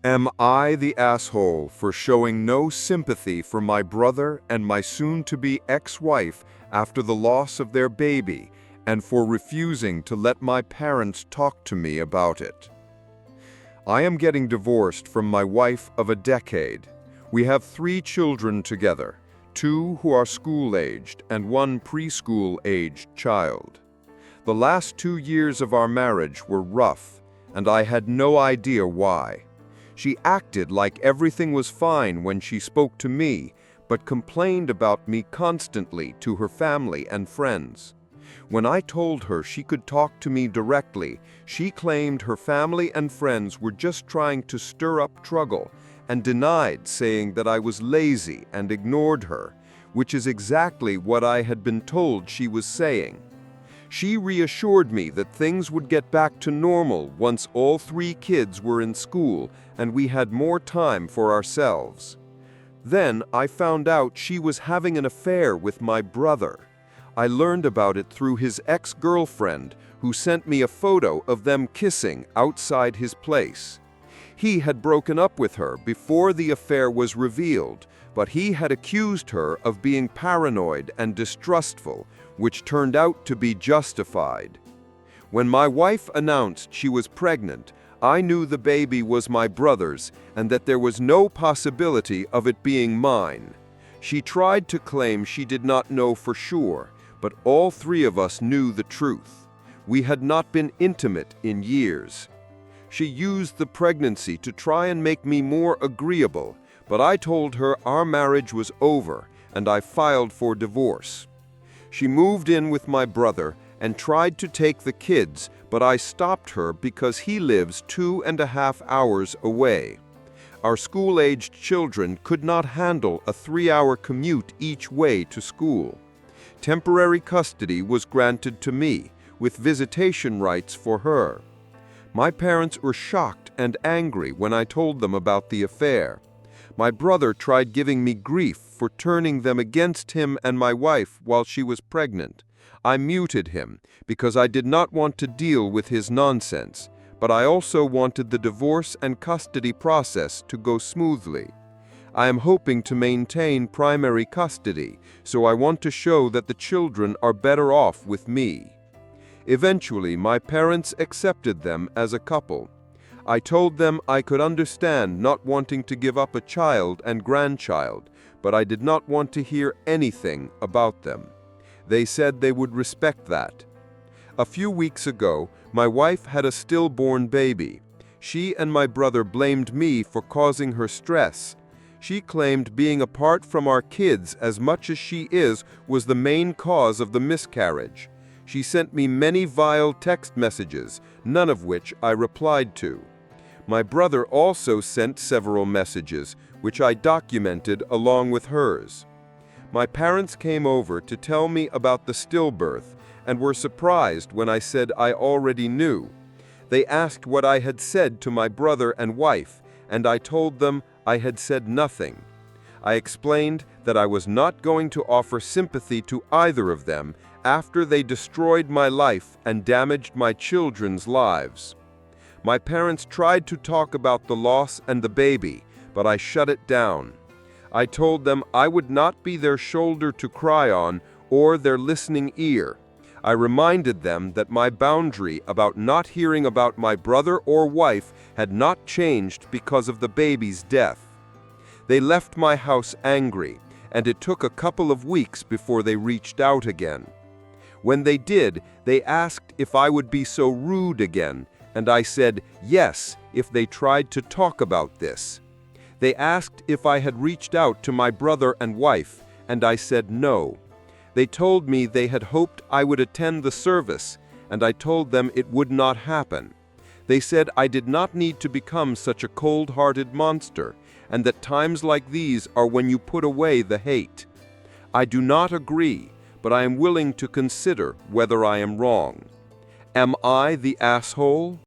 Am I the asshole for showing no sympathy for my brother and my soon-to-be ex-wife after the loss of their baby, and for refusing to let my parents talk to me about it? I am getting divorced from my wife of a decade. We have 3 children together, 2 who are school-aged and 1 preschool-aged child. The last 2 years of our marriage were rough, and I had no idea why. She acted like everything was fine when she spoke to me, but complained about me constantly to her family and friends. When I told her she could talk to me directly, she claimed her family and friends were just trying to stir up trouble, and denied, saying that I was lazy and ignored her, which is exactly what I had been told she was saying. She reassured me that things would get back to normal once all 3 kids were in school and we had more time for ourselves. Then I found out she was having an affair with my brother. I learned about it through his ex-girlfriend, who sent me a photo of them kissing outside his place. He had broken up with her before the affair was revealed, but he had accused her of being paranoid and distrustful, which turned out to be justified. When my wife announced she was pregnant, I knew the baby was my brother's and that there was no possibility of it being mine. She tried to claim she did not know for sure, but all 3 of us knew the truth. We had not been intimate in years. She used the pregnancy to try and make me more agreeable, but I told her our marriage was over and I filed for divorce. She moved in with my brother and tried to take the kids, but I stopped her because he lives 2.5 hours away. Our school-aged children could not handle a 3-hour commute each way to school. Temporary custody was granted to me, with visitation rights for her. My parents were shocked and angry when I told them about the affair. My brother tried giving me grief for turning them against him and my wife while she was pregnant. I muted him because I did not want to deal with his nonsense, but I also wanted the divorce and custody process to go smoothly. I am hoping to maintain primary custody, so I want to show that the children are better off with me. Eventually, my parents accepted them as a couple. I told them I could understand not wanting to give up a child and grandchild, but I did not want to hear anything about them. They said they would respect that. A few weeks ago, my wife had a stillborn baby. She and my brother blamed me for causing her stress. She claimed being apart from our kids as much as she is was the main cause of the miscarriage. She sent me many vile text messages, none of which I replied to. My brother also sent several messages, which I documented along with hers. My parents came over to tell me about the stillbirth and were surprised when I said I already knew. They asked what I had said to my brother and wife, and I told them I had said nothing. I explained that I was not going to offer sympathy to either of them after they destroyed my life and damaged my children's lives. My parents tried to talk about the loss and the baby, but I shut it down. I told them I would not be their shoulder to cry on or their listening ear. I reminded them that my boundary about not hearing about my brother or wife had not changed because of the baby's death. They left my house angry, and it took a couple of weeks before they reached out again. When they did, they asked if I would be so rude again, and I said yes if they tried to talk about this. They asked if I had reached out to my brother and wife, and I said no. They told me they had hoped I would attend the service, and I told them it would not happen. They said I did not need to become such a cold-hearted monster, and that times like these are when you put away the hate. I do not agree, but I am willing to consider whether I am wrong. Am I the asshole?